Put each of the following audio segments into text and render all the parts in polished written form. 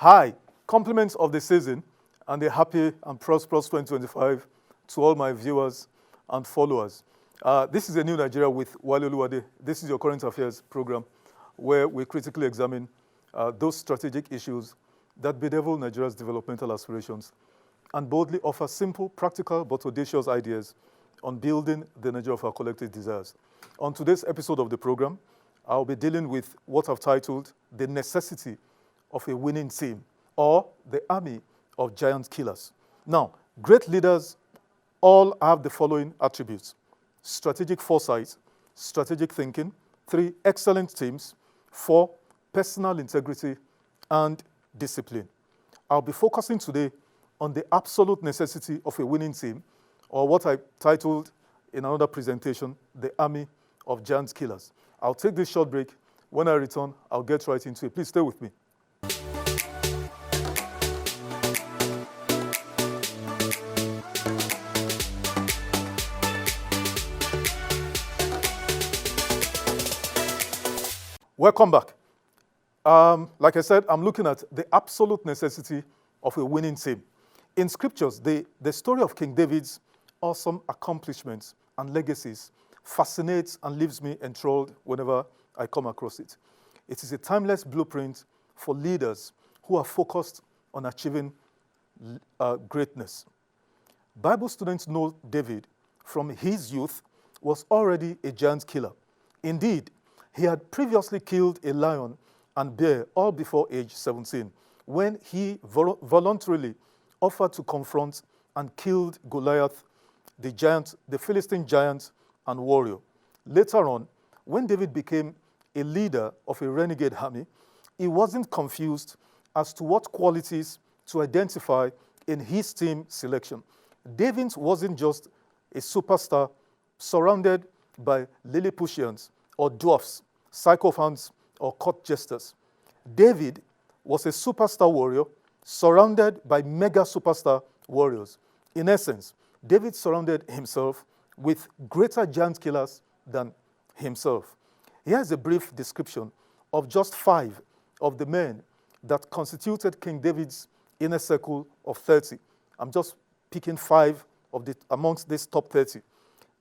Hi, compliments of the season and a happy and prosperous 2025 to all my viewers and followers. This is a new Nigeria with Wale Oluwade. This is your current affairs program where we critically examine those strategic issues that bedevil Nigeria's developmental aspirations and boldly offer simple, practical, but audacious ideas on building the Nigeria of our collective desires. On today's episode of the program, I'll be dealing with what I've titled The Necessity of a Winning Team, or the Army of Giant Killers. Now, great leaders all have the following attributes: strategic foresight, strategic thinking, 3, excellent teams, 4, personal integrity, and discipline. I'll be focusing today on the absolute necessity of a winning team, or what I titled in another presentation, the Army of Giant Killers. I'll take this short break. When I return, I'll get right into it. Please stay with me. Welcome back. Like I said, I'm looking at the absolute necessity of a winning team. In scriptures, the story of King David's awesome accomplishments and legacies fascinates and leaves me enthralled whenever I come across it. It is a timeless blueprint for leaders who are focused on achieving greatness. Bible students know David from his youth was already a giant killer. Indeed, he had previously killed a lion and bear all before age 17 when he voluntarily offered to confront and killed Goliath, the Philistine giant and warrior. Later on, when David became a leader of a renegade army, he wasn't confused as to what qualities to identify in his team selection. David wasn't just a superstar surrounded by Lilliputians or dwarfs, sycophants, or court jesters. David was a superstar warrior surrounded by mega superstar warriors. In essence, David surrounded himself with greater giant killers than himself. Here's a brief description of just 5 of the men that constituted King David's inner circle of 30. I'm just picking 5 amongst this top 30.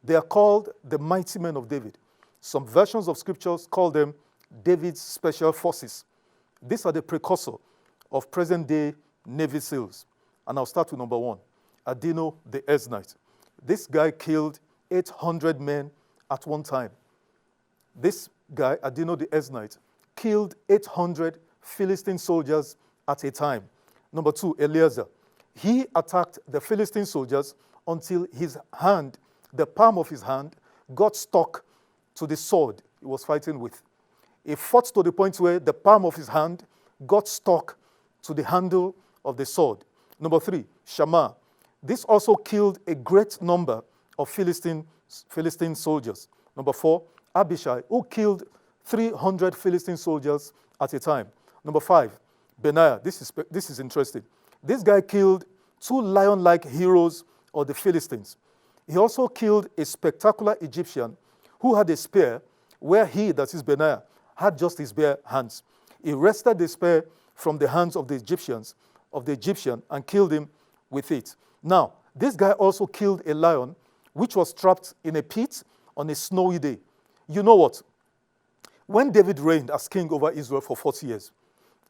They are called the mighty men of David. Some versions of scriptures call them David's special forces. These are the precursor of present-day Navy SEALs. And I'll start with number 1, Adino the Eznite. This guy killed 800 men at one time. This guy, Adino the Eznite, killed 800 Philistine soldiers at a time. Number 2, Eleazar. He attacked the Philistine soldiers until his hand, the palm of his hand, got stuck to the sword he was fighting with. He fought to the point where the palm of his hand got stuck to the handle of the sword. Number 3, Shammah. This also killed a great number of Philistine soldiers. Number 4, Abishai, who killed 300 Philistine soldiers at a time. Number 5, Benaiah. This is interesting. This guy killed 2 lion-like heroes of the Philistines. He also killed a spectacular Egyptian who had a spear where he, that is Benaiah, had just his bare hands. He wrested the spear from the hands of the Egyptian and killed him with it. Now, this guy also killed a lion which was trapped in a pit on a snowy day. You know what? When David reigned as king over Israel for 40 years,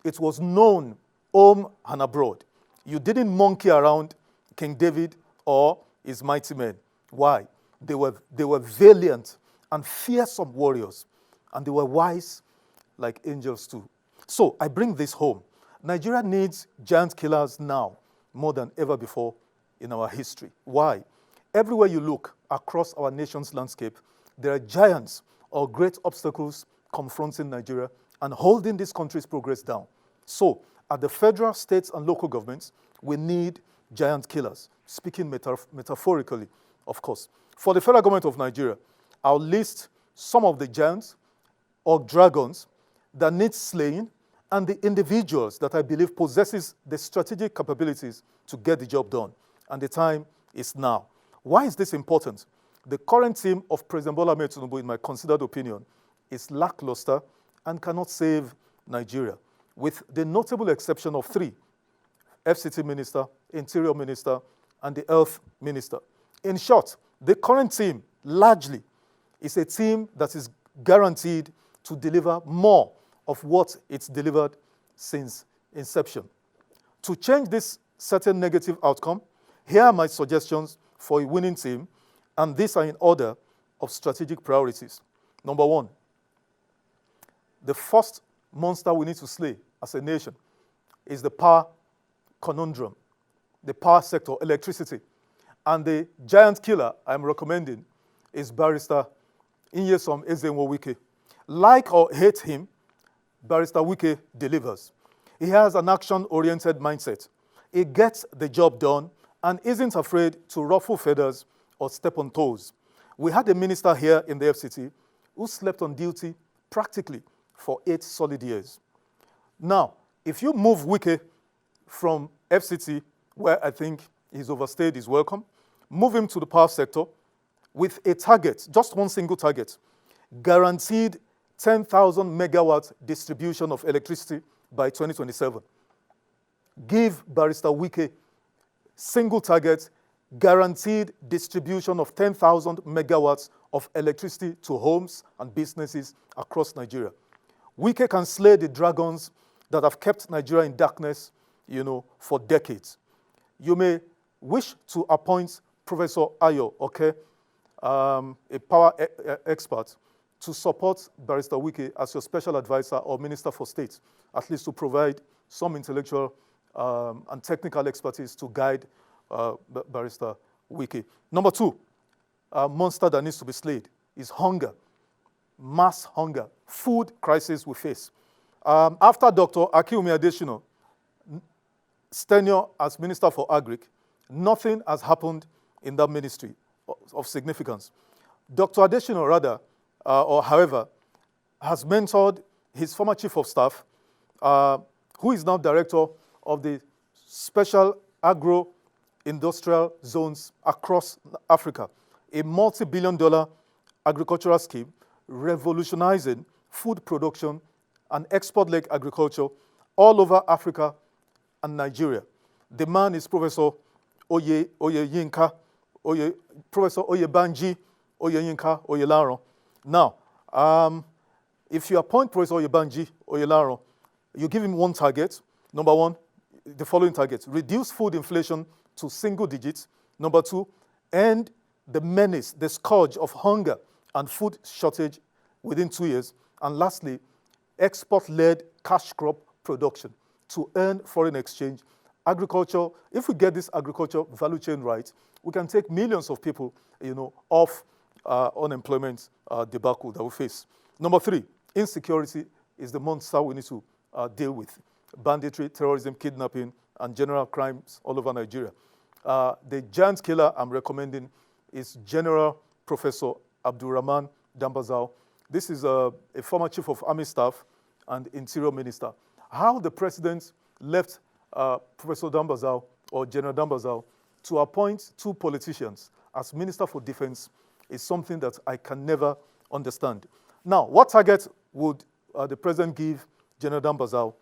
it was known home and abroad. You didn't monkey around King David or his mighty men. Why? They were valiant and fearsome warriors, and they were wise like angels too. So I bring this home. Nigeria needs giant killers now more than ever before in our history. Why? Everywhere you look across our nation's landscape, there are giants or great obstacles confronting Nigeria and holding this country's progress down. So at the federal, states, and local governments, we need giant killers, speaking metaphorically, of course. For the federal government of Nigeria, I'll list some of the giants or dragons that need slaying and the individuals that I believe possesses the strategic capabilities to get the job done. And the time is now. Why is this important? The current team of President Bola Ahmed Tinubu, in my considered opinion, is lackluster and cannot save Nigeria. with the notable exception of 3: FCT Minister, Interior Minister, and the Health Minister. In short, the current team largely is a team that is guaranteed to deliver more of what it's delivered since inception. To change this certain negative outcome, here are my suggestions for a winning team, and these are in order of strategic priorities. Number 1, the first monster we need to slay as a nation is the power conundrum, the power sector, electricity. And the giant killer I'm recommending is Barrister Nyesom Ezenwo-Wike. Like or hate him, Barrister Wike delivers. He has an action-oriented mindset. He gets the job done and isn't afraid to ruffle feathers or step on toes. We had a minister here in the FCT who slept on duty practically for 8 solid years. Now, if you move Wike from FCT, where I think he's overstayed his welcome, move him to the power sector with a target, just one single target, guaranteed 10,000 megawatts distribution of electricity by 2027. Give Barrister Wike single target, guaranteed distribution of 10,000 megawatts of electricity to homes and businesses across Nigeria. Wike can slay the dragons that have kept Nigeria in darkness, for decades. You may wish to appoint Professor Ayo, a power expert, to support Barrister Wike as your special advisor or Minister for State, at least to provide some intellectual and technical expertise to guide Barrister Wike. Number 2, a monster that needs to be slayed is hunger, mass hunger, food crisis we face. After Dr. Akiwumi Adesina's tenure as Minister for Agric, nothing has happened in that ministry of significance. Dr. Adesina, however, has mentored his former chief of staff, who is now director of the special agro-industrial zones across Africa, a multi-billion-dollar agricultural scheme revolutionizing food production and export-led agriculture all over Africa and Nigeria. The man is Professor Oyeyinka, Professor Oyebanji Oyeyinka Oyelaron. Now, if you appoint Professor Oyebanji Oyelaron, you give him one target. Number 1, the following targets: reduce food inflation to single digits. Number 2, end the menace, the scourge of hunger and food shortage within 2 years. And lastly, export-led cash crop production to earn foreign exchange. Agriculture, if we get this agriculture value chain right, we can take millions of people, off unemployment debacle that we face. Number 3, insecurity is the monster we need to deal with. Banditry, terrorism, kidnapping, and general crimes all over Nigeria. The giant killer I'm recommending is General Professor Abdulrahman Dambazao. This is a former Chief of Army Staff and Interior Minister. How the President left Professor Dambazao, or General Dambazao, to appoint 2 politicians as Minister for Defense is something that I can never understand. Now, what target would the President give General Dambazao?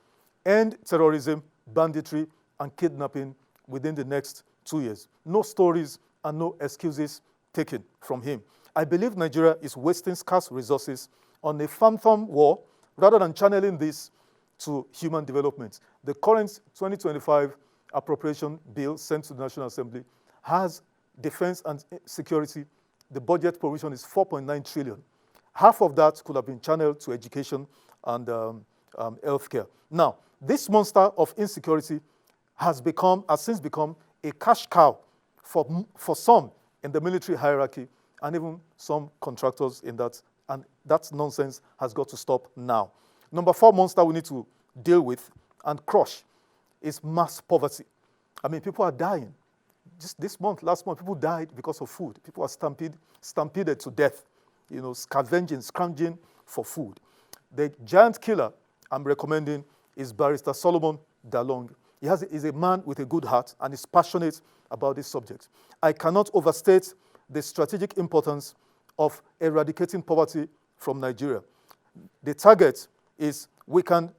End terrorism, banditry, and kidnapping within the next 2 years. No stories and no excuses taken from him. I believe Nigeria is wasting scarce resources on a phantom war rather than channeling this to human development. The current 2025 appropriation bill sent to the National Assembly has defense and security. The budget provision is 4.9 trillion. Half of that could have been channeled to education and healthcare. Now, this monster of insecurity has since become a cash cow for some in the military hierarchy and even some contractors in that. And that nonsense has got to stop now. Number 4 monster we need to deal with and crush is mass poverty. I mean, people are dying. Just this month, last month, people died because of food. People are stampeded to death, scrounging for food. The giant killer I'm recommending is Barrister Solomon Dalong. He's a man with a good heart and is passionate about this subject. I cannot overstate the strategic importance of eradicating poverty from Nigeria. The target is we can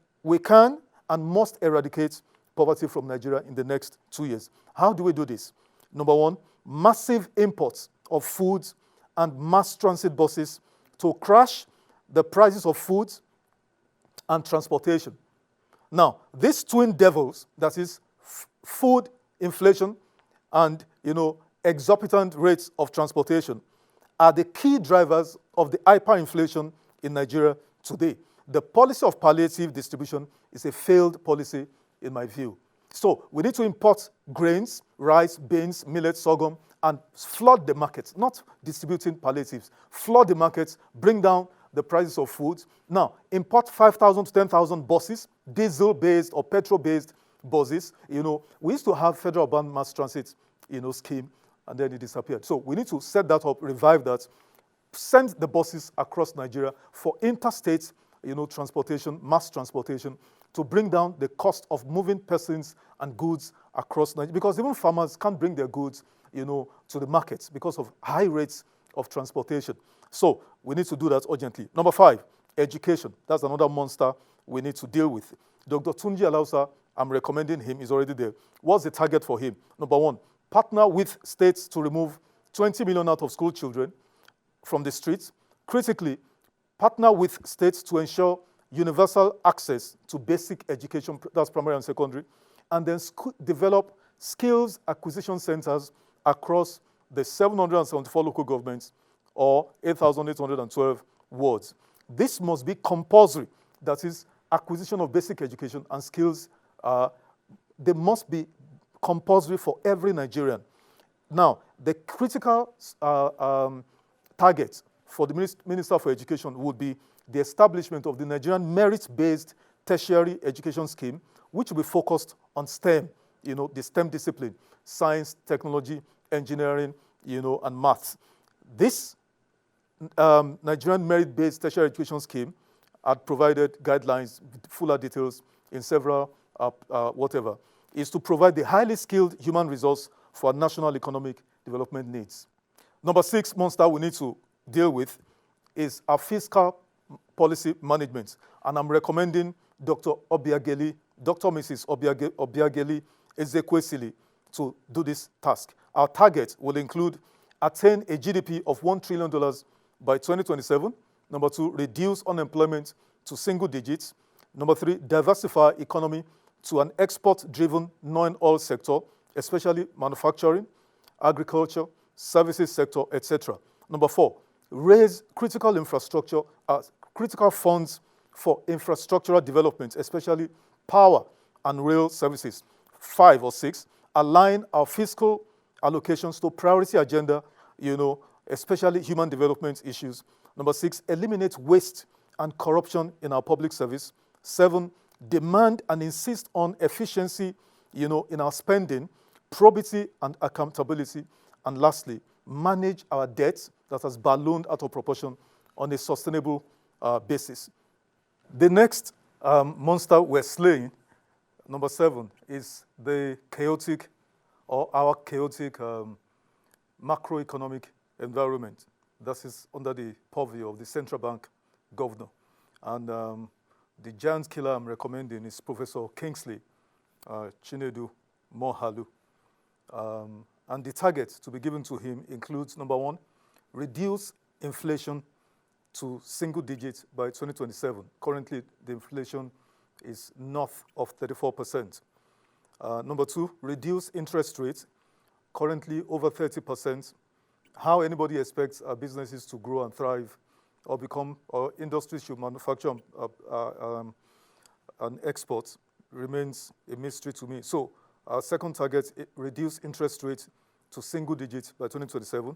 and must eradicate poverty from Nigeria in the next 2 years. How do we do this? Number one, massive imports of foods and mass transit buses to crash the prices of foods and transportation. Now, these twin devils, that is food inflation and exorbitant rates of transportation, are the key drivers of the hyperinflation in Nigeria today. The policy of palliative distribution is a failed policy in my view. So we need to import grains, rice, beans, millet, sorghum, and flood the markets, not distributing palliatives. Flood the markets, bring down the prices of foods. Now, import 5,000 to 10,000 buses, diesel-based or petrol-based buses. We used to have federal urban mass transit, scheme, and then it disappeared. So we need to set that up, revive that, send the buses across Nigeria for interstate, transportation, mass transportation, to bring down the cost of moving persons and goods across Nigeria. Because even farmers can't bring their goods, to the markets because of high rates of transportation. So we need to do that urgently. Number 5, education. That's another monster we need to deal with. Dr. Tunji Alausa, I'm recommending him, he's already there. What's the target for him? Number 1, partner with states to remove 20 million out of school children from the streets. Critically, partner with states to ensure universal access to basic education, that's primary and secondary, and then develop skills acquisition centers across the 774 local governments or 8,812 wards. This must be compulsory. That is, acquisition of basic education and skills, they must be compulsory for every Nigerian. Now, the critical target for the Minister for Education would be the establishment of the Nigerian merit-based tertiary education scheme, which will be focused on STEM, the STEM discipline, science, technology, engineering, and maths. This Nigerian merit-based tertiary education scheme had provided guidelines, fuller details in several is to provide the highly skilled human resource for national economic development needs. Number 6 monster we need to deal with is our fiscal policy management. And I'm recommending Dr. Obiageli, Dr. Mrs. Obiageli Ezekwesili to do this task. Our target will include attain a GDP of $1 trillion by 2027. Number 2, reduce unemployment to single digits. Number 3, diversify economy to an export-driven non-oil sector, especially manufacturing, agriculture, services sector, etc. Number 4, raise critical infrastructure, critical funds for infrastructural development, especially power and rail services. 5 or 6, align our fiscal allocations to priority agenda, especially human development issues. Number 6, eliminate waste and corruption in our public service. 7, demand and insist on efficiency, in our spending, probity and accountability. And lastly, manage our debt that has ballooned out of proportion on a sustainable basis. The next monster we're slaying, number 7, is the chaotic or our chaotic macroeconomic environment that is under the purview of the central bank governor. And the giant killer I'm recommending is Professor Kingsley Chinedu Mohalu. And the target to be given to him includes, number 1, reduce inflation to single digits by 2027. Currently, the inflation is north of 34%. Number 2, reduce interest rates, currently over 30%. How anybody expects businesses to grow and thrive or industries should manufacture and export remains a mystery to me. So our second target, reduce interest rates to single digits by 2027.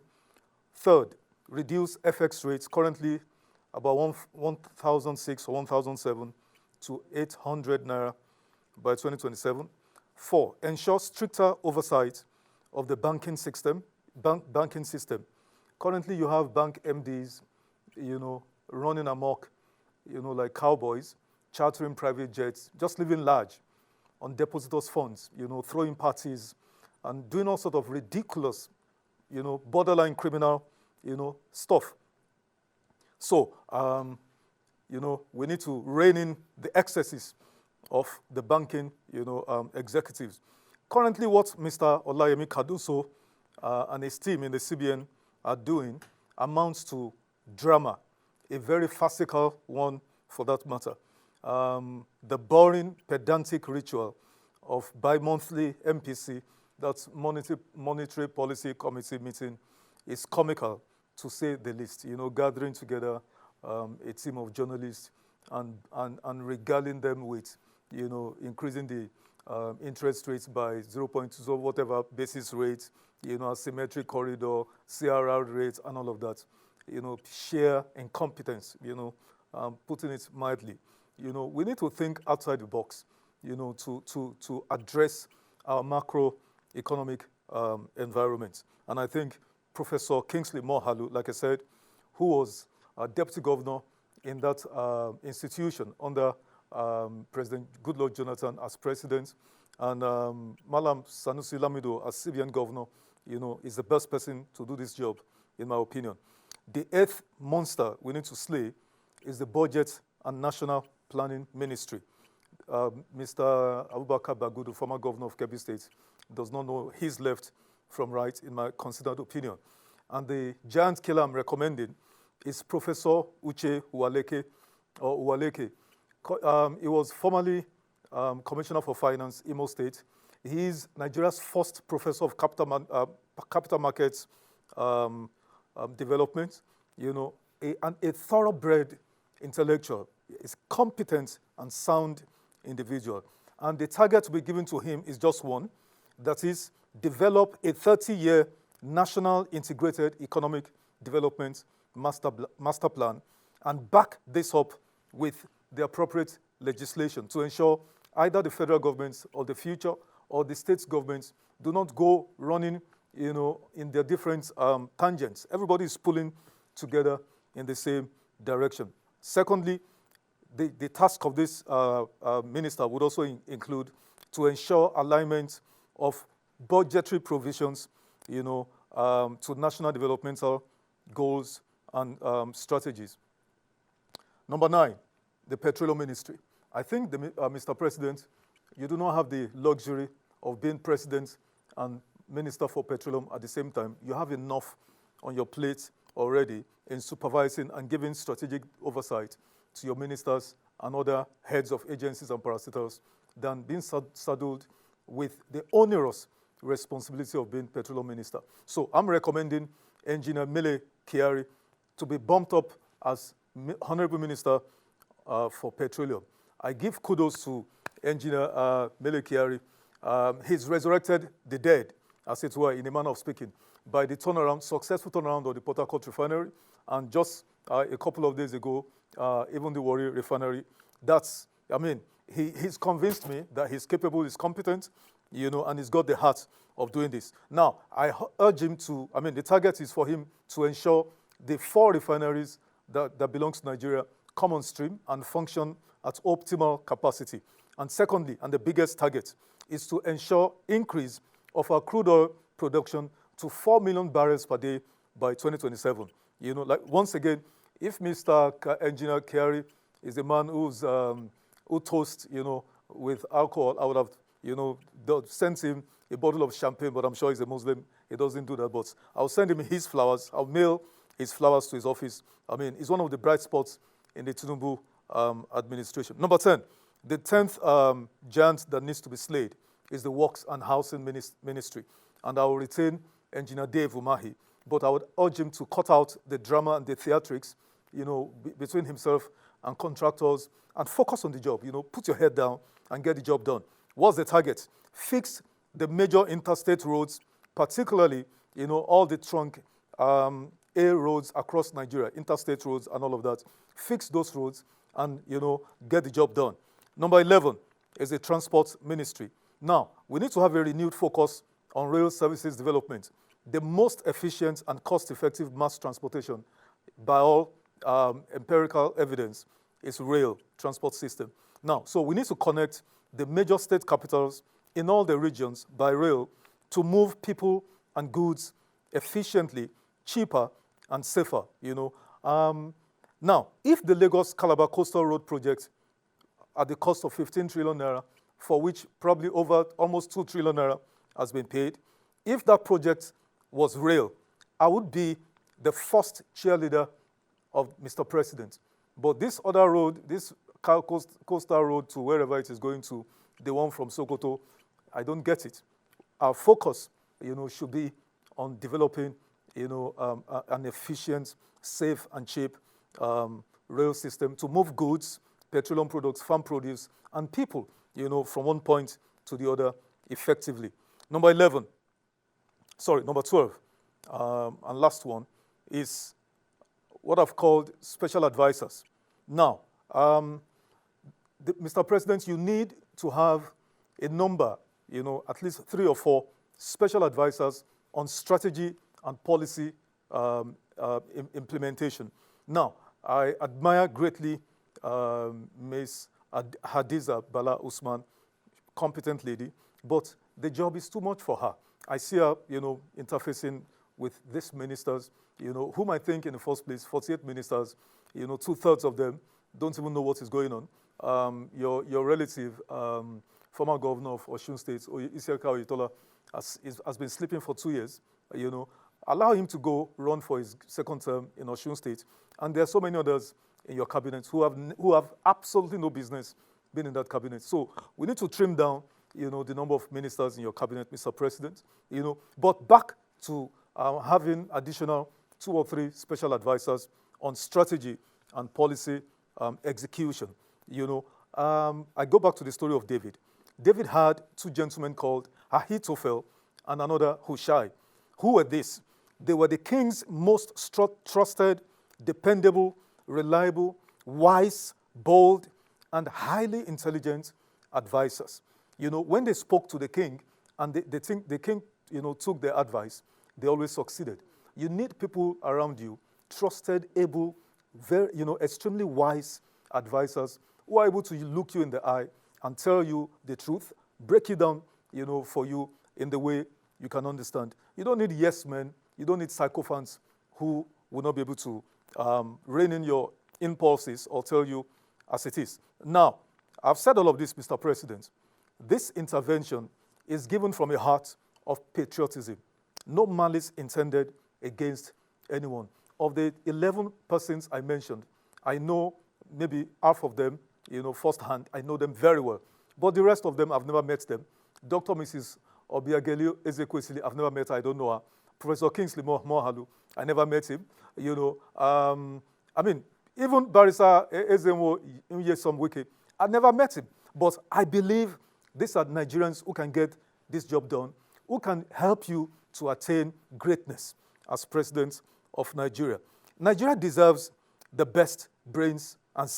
Third, reduce FX rates, currently about 1,006 or 1,007 to 800 naira by 2027. 4, ensure stricter oversight of the banking system. Currently, you have bank MDs, running amok, like cowboys, chartering private jets, just living large on depositors' funds, throwing parties and doing all sort of ridiculous, borderline criminal, stuff. So, we need to rein in the excesses of the banking, executives. Currently, what Mr. Olayemi Kaduso and his team in the CBN are doing amounts to drama, a very farcical one for that matter. The boring, pedantic ritual of bi-monthly MPC, that's Monetary Policy Committee meeting, is comical, to say the least. Gathering together a team of journalists and regaling them with, increasing the interest rates by 0.2, whatever basis rate, asymmetric corridor, CRR rates, and all of that. Sheer incompetence, putting it mildly. We need to think outside the box, to address our macroeconomic environment. And I think Professor Kingsley Mohalu, like I said, who was a deputy governor in that institution under President Goodluck Jonathan as president, and Malam Sanusi Lamido as CBN governor, is the best person to do this job, in my opinion. The eighth monster we need to slay is the Budget and National Planning Ministry. Mr. Abubakar Bagudu, former governor of Kebbi State, does not know his left from right, in my considered opinion. And the giant killer I'm recommending is Professor Uche Uwaleke. He was formerly Commissioner for Finance, Imo State. He is Nigeria's first professor of capital markets development, and a thoroughbred intellectual. Is competent and sound individual. And the target to be given to him is just one, that is, develop a 30-year national integrated economic development master plan and back this up with the appropriate legislation to ensure either the federal governments of the future or the state governments do not go running, in their different tangents. Everybody is pulling together in the same direction. Secondly, the task of this minister would also include to ensure alignment of budgetary provisions, to national developmental goals and strategies. Number 9, the Petroleum Ministry. I think, Mr. President, you do not have the luxury of being president and minister for petroleum at the same time. You have enough on your plate already in supervising and giving strategic oversight to your ministers and other heads of agencies and parastatals than being saddled with the onerous responsibility of being petroleum minister. So I'm recommending Engineer Mele Kyari to be bumped up as Honorable Minister for Petroleum. I give kudos to Engineer Mele Kyari. He's resurrected the dead, as it were, in a manner of speaking, by the successful turnaround of the Port Harcourt refinery, and just a couple of days ago, even the Warri refinery. He's convinced me that he's capable, he's competent, and he's got the heart of doing this. Now, I urge him to, the target is for him to ensure the 4 refineries that belong to Nigeria come on stream and function at optimal capacity. And secondly, and the biggest target, is to ensure increase of our crude oil production to 4 million barrels per day by 2027. Once again, if Mr. Engineer Kyari is a man who toasts, with alcohol, I would have, sent him a bottle of champagne, but I'm sure he's a Muslim. He doesn't do that, but I'll send him his flowers. I'll mail his flowers to his office. He's one of the bright spots in the Tinubu administration. Number 10, the 10th giant that needs to be slayed is the Works and Housing Ministry. And I will retain Engineer Dave Umahi, but I would urge him to cut out the drama and the theatrics, between himself and contractors, and focus on the job. Put your head down and get the job done. What's the target? Fix the major interstate roads, particularly, all the trunk A roads across Nigeria, interstate roads and all of that. Fix those roads and, get the job done. Number 11 is the Transport Ministry. Now, we need to have a renewed focus on rail services development. The most efficient and cost-effective mass transportation, by all empirical evidence, is rail transport system. Now, so we need to connect the major state capitals in all the regions by rail to move people and goods efficiently, cheaper, and safer. Now, if the Lagos-Calabar Coastal Road project at the cost of 15 trillion naira, for which probably over almost 2 trillion naira has been paid. If that project was real, I would be the first cheerleader of Mr. President. But this other road, this coastal road to wherever it is going to, the one from Sokoto, I don't get it. Our focus, should be on developing, an efficient, safe, and cheap rail system to move goods, petroleum products, farm produce, and people, from one point to the other effectively. Number 12, and last one, is what I've called special advisors. Now, Mr. President, you need to have a number, at least 3 or 4 special advisors on strategy and policy implementation. Now, I admire greatly Ms. Hadiza Bala Usman, competent lady, but the job is too much for her. I see her, interfacing with these ministers, whom I think in the first place, 48 ministers, 2/3 of them don't even know what is going on. Your relative, former governor of Osun State, Isiaka Oyetola, has been sleeping for 2 years. Allow him to go run for his second term in Osun State. And there are so many others in your cabinet who have absolutely no business being in that cabinet. So we need to trim down, the number of ministers in your cabinet, Mr. President. But back to having additional 2 or 3 special advisors on strategy and policy execution. I go back to the story of David. David had 2 gentlemen called Ahithophel and another Hushai. Who were these? They were the king's most trusted, dependable, reliable, wise, bold, and highly intelligent advisors. When they spoke to the king and the king, took their advice, they always succeeded. You need people around you, trusted, able, very, extremely wise advisors who are able to look you in the eye and tell you the truth, break it down, for you in the way you can understand. You don't need yes men, you don't need sycophants who will not be able to rein in your impulses or tell you as it is. Now, I've said all of this, Mr. President. This intervention is given from a heart of patriotism. No malice intended against anyone. Of the 11 persons I mentioned, I know maybe half of them, firsthand. I know them very well. But the rest of them, I've never met them. Dr. Mrs. Obiageli Ezekwesili, I've never met her, I don't know her. Professor Kingsley Mohalu, I never met him. Even Barrister Ezemo Nyesom Wike, I never met him. But I believe these are Nigerians who can get this job done, who can help you to attain greatness as president of Nigeria. Nigeria deserves the best brains and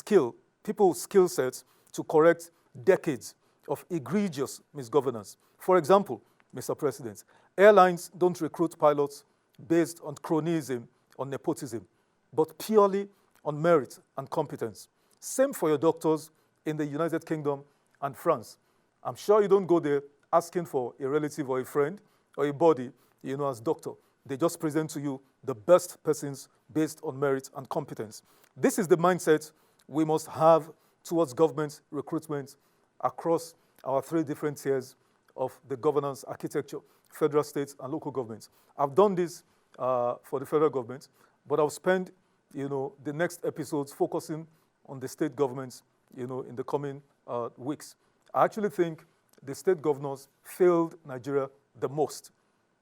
people with skill sets to correct decades of egregious misgovernance. For example, Mr. President, airlines don't recruit pilots based on cronyism or nepotism, but purely on merit and competence. Same for your doctors in the United Kingdom and France. I'm sure you don't go there asking for a relative or a friend or a buddy, as doctor. They just present to you the best persons based on merit and competence. This is the mindset we must have towards government recruitment across our 3 different tiers of the governance architecture, federal, state, and local governments. I've done this for the federal government, but I'll spend, the next episodes focusing on the state governments, in the coming weeks. I actually think the state governors failed Nigeria the most.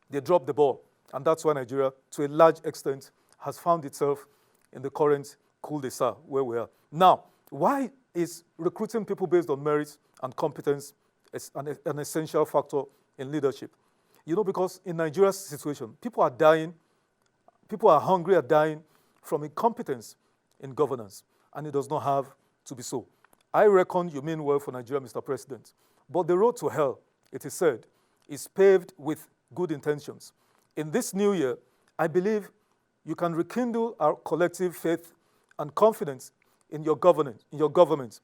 They dropped the ball, and that's why Nigeria, to a large extent, has found itself in the current cul-de-sac where we are. Now, why is recruiting people based on merit and competence an essential factor in leadership? Because in Nigeria's situation, people are dying, people are hungry, are dying from incompetence in governance, and it does not have to be so. I reckon you mean well for Nigeria, Mr. President, but the road to hell, it is said, is paved with good intentions. In this new year, I believe you can rekindle our collective faith and confidence in your government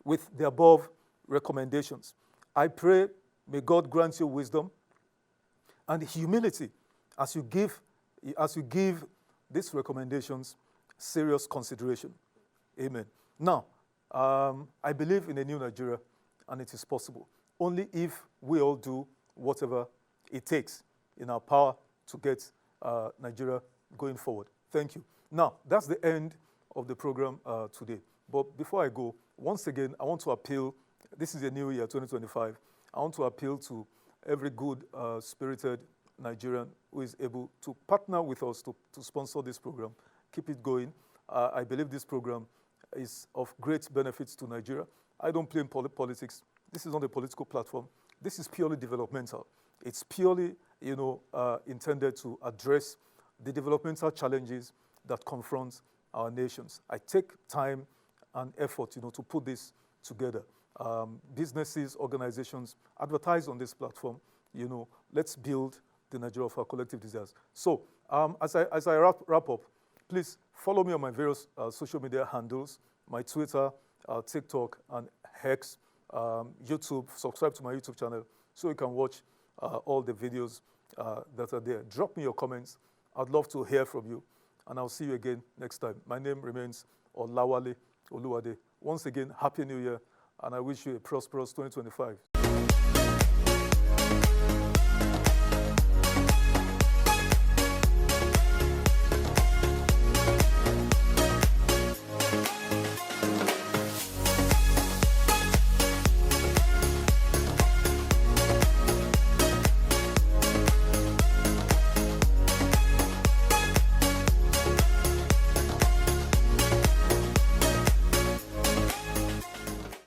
with the above recommendations. I pray, may God grant you wisdom and humility as you give these recommendations serious consideration. Amen. Now, I believe in a new Nigeria, and it is possible. Only if we all do whatever it takes in our power to get Nigeria going forward. Thank you. Now, that's the end of the program today. But before I go, once again, I want to appeal. This is a new year, 2025. I want to appeal to every good, spirited Nigerian who is able to partner with us to sponsor this program. Keep it going. I believe this program is of great benefits to Nigeria. I don't play in politics. This is not a political platform. This is purely developmental. It's purely, intended to address the developmental challenges that confront our nations. I take time and effort, to put this together. Businesses, organizations, advertise on this platform. Let's build the Nigeria of our collective desires. So, as I wrap up, please follow me on my various social media handles, my Twitter, TikTok, and X, YouTube. Subscribe to my YouTube channel so you can watch all the videos that are there. Drop me your comments. I'd love to hear from you, and I'll see you again next time. My name remains Olawale Oluwade. Once again, Happy New Year, and I wish you a prosperous 2025.